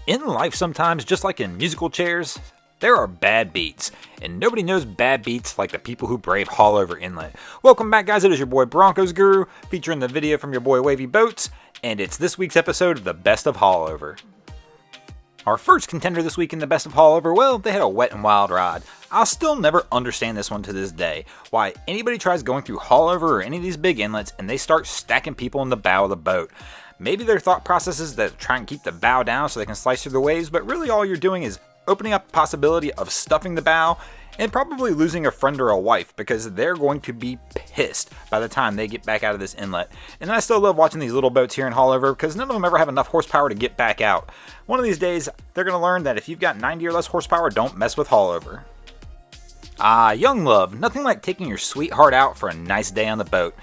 In life sometimes, just like in musical chairs, there are bad beats, and nobody knows bad beats like the people who brave Haulover Inlet. Welcome back, guys. It is your boy Broncos Guru, featuring the video from your boy Wavy Boats, and it's this week's episode of the Best of Haulover. Our first contender this week in the Best of Haulover, well, they had a wet and wild ride. I'll still never understand this one to this day. Why anybody tries going through Haulover or any of these big inlets and they start stacking people in the bow of the boat. Maybe their thought process is that try and keep the bow down so they can slice through the waves, but really all you're doing is opening up the possibility of stuffing the bow and probably losing a friend or a wife, because they're going to be pissed by the time they get back out of this inlet. And I still love watching these little boats here in Haulover because none of them ever have enough horsepower to get back out. One of these days, they're going to learn that if you've got 90 or less horsepower, don't mess with Haulover. Young love, nothing like taking your sweetheart out for a nice day on the boat.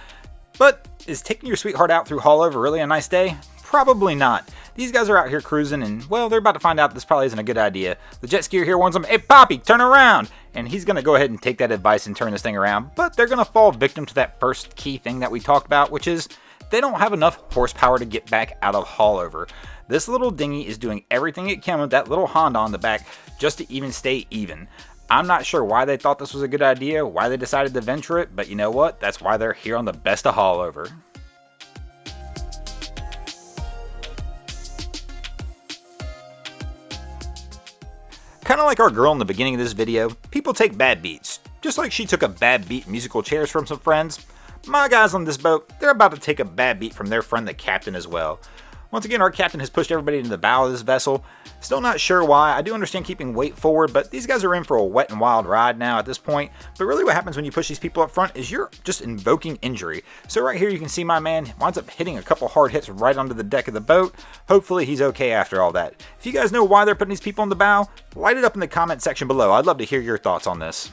But is taking your sweetheart out through Haulover really a nice day? Probably not. These guys are out here cruising and, well, they're about to find out this probably isn't a good idea. The jet skier here warns them, "Hey Poppy, turn around!" And he's going to go ahead and take that advice and turn this thing around. But they're going to fall victim to that first key thing that we talked about, which is they don't have enough horsepower to get back out of Haulover. This little dinghy is doing everything it can with that little Honda on the back just to even stay even. I'm not sure why they thought this was a good idea, why they decided to venture it, but you know what? That's why they're here on the Best of Haulover. Kind of like our girl in the beginning of this video, people take bad beats. Just like she took a bad beat in musical chairs from some friends, my guys on this boat, they're about to take a bad beat from their friend the captain as well. Once again, our captain has pushed everybody into the bow of this vessel. Still not sure why. I do understand keeping weight forward, but these guys are in for a wet and wild ride now at this point. But really what happens when you push these people up front is you're just invoking injury. So right here you can see my man winds up hitting a couple hard hits right onto the deck of the boat. Hopefully he's okay after all that. If you guys know why they're putting these people in the bow, light it up in the comment section below. I'd love to hear your thoughts on this.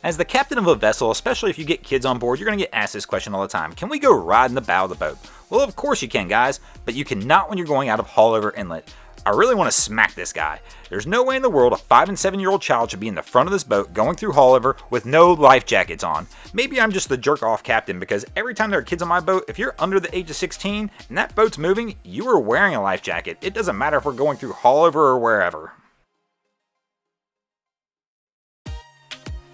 As the captain of a vessel, especially if you get kids on board, you're going to get asked this question all the time. Can we go ride in the bow of the boat? Well, of course you can, guys, but you cannot when you're going out of Haulover Inlet. I really want to smack this guy. There's no way in the world a 5 and 7-year-old child should be in the front of this boat going through Haulover with no life jackets on. Maybe I'm just the jerk-off captain, because every time there are kids on my boat, if you're under the age of 16 and that boat's moving, you are wearing a life jacket. It doesn't matter if we're going through Haulover or wherever.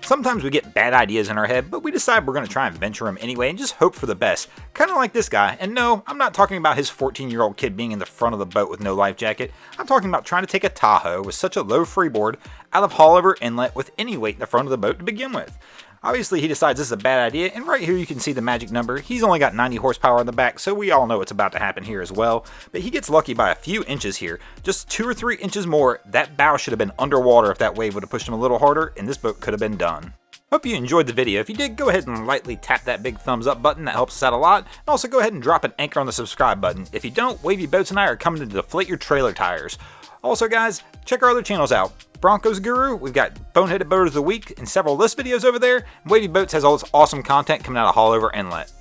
Sometimes we get bad ideas in our head, but we decide we're going to try and venture them anyway and just hope for the best. Kind of like this guy. And no, I'm not talking about his 14-year-old kid being in the front of the boat with no life jacket. I'm talking about trying to take a Tahoe with such a low freeboard out of Haulover Inlet with any weight in the front of the boat to begin with. Obviously, he decides this is a bad idea, and right here you can see the magic number. He's only got 90 horsepower on the back, so we all know what's about to happen here as well. But he gets lucky by a few inches here. Just 2 or 3 inches more, that bow should have been underwater if that wave would have pushed him a little harder, and this boat could have been done. Hope you enjoyed the video. If you did, go ahead and lightly tap that big thumbs up button. That helps us out a lot. And also go ahead and drop an anchor on the subscribe button. If you don't, Wavy Boats and I are coming to deflate your trailer tires. Also, guys, check our other channels out. Broncos Guru, we've got Boneheaded Boaters of the Week and several list videos over there. And Wavy Boats has all this awesome content coming out of Haulover Inlet.